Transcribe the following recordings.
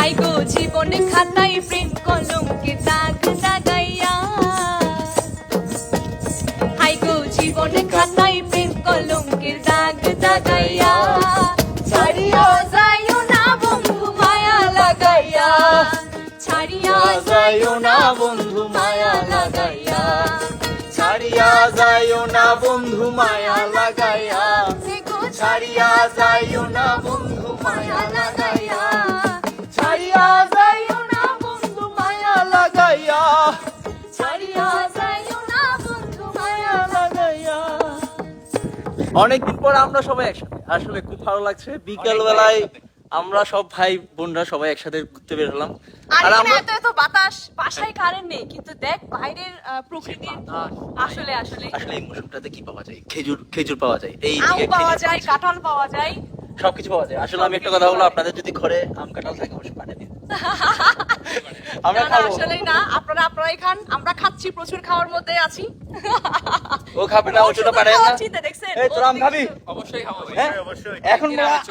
High গো জীবনে খাতায় প্রেম কলমকে দাগ দাগাইয়া, হাই গো জীবনে খাতায় প্রেম কলমকে দাগ দাগাইয়া, ছাড়িয়া যাইও না বন্ধু মায়া লাগাইয়া, ছাড়িয়া যাইও না বন্ধু মায়া লাগাইয়া, ছাড়িয়া যাইও না বন্ধু মায়া লাগাইয়া, ছাড়িয়া যাইও না বন্ধু মায়া লাগাইয়া, ছাড়িয়া যাইও না বন্ধু মায়া লাগাইয়া, ছাড়িয়া যাইও না বন্ধু মায়া লাগাইয়া। অনেকদিন পর আমরা সবাই একসাথে, আসলে খুব ভালো লাগছে। বিকেল বেলায় আমরা সব ভাই বোনরা সবাই একসাথে ঘুরতে বের হলাম। আর আর এখানে আমরা এত বাতাস, বাসায় কারেন্ট নেই, কিন্তু দেখ বাইরের প্রকৃতি আসলে আসলে আসলে এই মৌসুমটাতে কি পাওয়া যায়? খেজুর, খেজুর পাওয়া যায়, এই আম দিকে পাওয়া খেজুর যায়, কাঁঠাল পাওয়া যায়। সবকিছু পাওয়া যায়। আসলে আমি একটা কথা বলবো, আপনাদের যদি ঘরে আম কাঁঠাল থাকে অবশ্যই পাঠিয়ে দিন, আমরা না, না, খাবো। আসলেই না, আপনারাই খান, আমরা খাচ্ছি, প্রচুর খাওয়ার মধ্যে আছি। ও খাবে না, ও ছোট পারে না। খাওয়াচ্ছি তো, দেখছেন? এই তোর আম খাবি? অবশ্যই খাবো ভাই। হ্যাঁ? এখন মনে হয়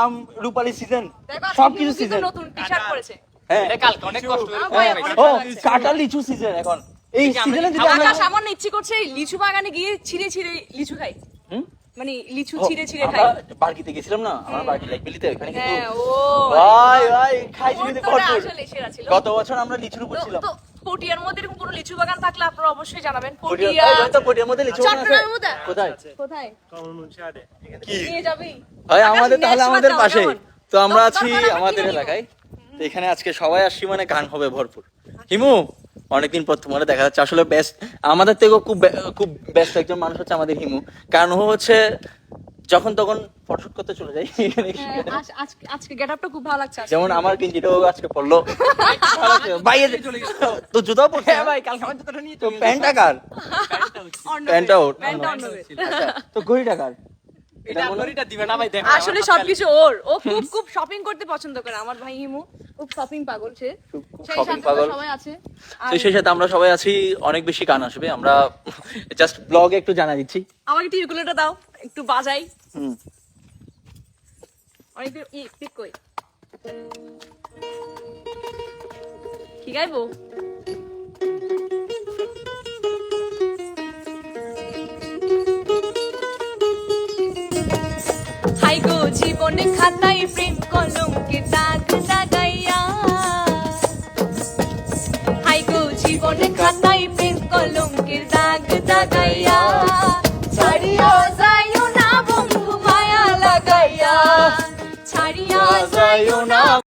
আম রূপালি সিজন, দেখো, সবকিছু কিন্তু সিজন। নতুন টি-শার্ট পরেছে। হ্যাঁ, এটা কালকে অনেক কষ্ট করে ভাই, বানাই অনেক ও ভালো লাগছে। কাঁঠাল লিচু সিজন এখন। এই সিজনে যদি আমরা আমার সামান্য ইচ্ছে করছে এই লিচু বাগানে গিয়ে ছিঁড়ে ছিঁড়ে লিচু খাই, হুম? মানে লিচু ও, ছিঁড়ে ছিঁড়ে আমরা খাই। বার্কিতে গেছিলাম না, আমার বার্কি লাইব্রেরিতে, ওখানে কিন্তু হ্যাঁ, ও ভাই ভাই খাইছি কিন্তু মুহূর্তটা ভরপুর। আসলে সেরা ছিল। গত বছর আমরা লিচুর উপর তো- ছিলাম। তো পটিয়ার মধ্যে এরকম কোনো লিচু বাগান থাকলে আপনারা অবশ্যই জানাবেন। পটিয়া, পটিয়া, এই তো পটিয়ার মধ্যে লিচু বাগান আছে। চট্টগ্রামের মধ্যে? কোথায়? কোথায়? কি? নিয়ে যাবি? ভাই আকাশ আমাদের তাহলে ম্যাচ আমাদের বাজাও, পাশে কেমন? তো আমরা দরকার আছি হলে আমরা আমাদের কিনে নিবো। এলাকায়। তো এখানে আজকে সবাই আসছি, মানে গান হবে ভরপুর। হিমু, অনেকদিন পর তোমার দেখা যাচ্ছে। আসলে বেস্ট, আমাদের থেকেও খুব ব্যস্ত একজন মানুষ হচ্ছে আমাদের হিমু। কারণ ও হচ্ছে যখন তখন ফটোশুট করতে চলে যায় এখানে হ্যাঁ, সেখানে। আজকে গেটআপটা খুব ভালো লাগছে আজকে। যেমন আমার গেঞ্জিটাও আজকে পড়লো বাইরে, তো জুতাও পড়ছে হ্যাঁ ভাই, কালকে আমার জুতোটা নিয়ে তো চলে প্যান্টটা কার? অর্ণবের, প্যান্টটা ওর। প্যান্টটা অর্ণবের। আচ্ছা, তো ঘড়িটা কার? এটা ঘড়িটা দিবে না ভাই, দেখো আসলে সবকিছু ওর, ও খুব খুব শপিং করতে পছন্দ করে আমার ভাই হিমু, খুব শপিং পাগল সে। খুব সেই shopping সাথে পাগল। সবাই আছে। আর তো সেই সাথে আমরা সবাই আছি, অনেক বেশি গান আসবে। আমরা জাস্ট ব্লগে একটু জানা দিচ্ছি। আমাকে টিউকুলেটটা দাও, একটু বাজাই। হুম। অনেক পিক কই কি গাইবো? হাই গো জীবনে খাতায় প্রেম কলম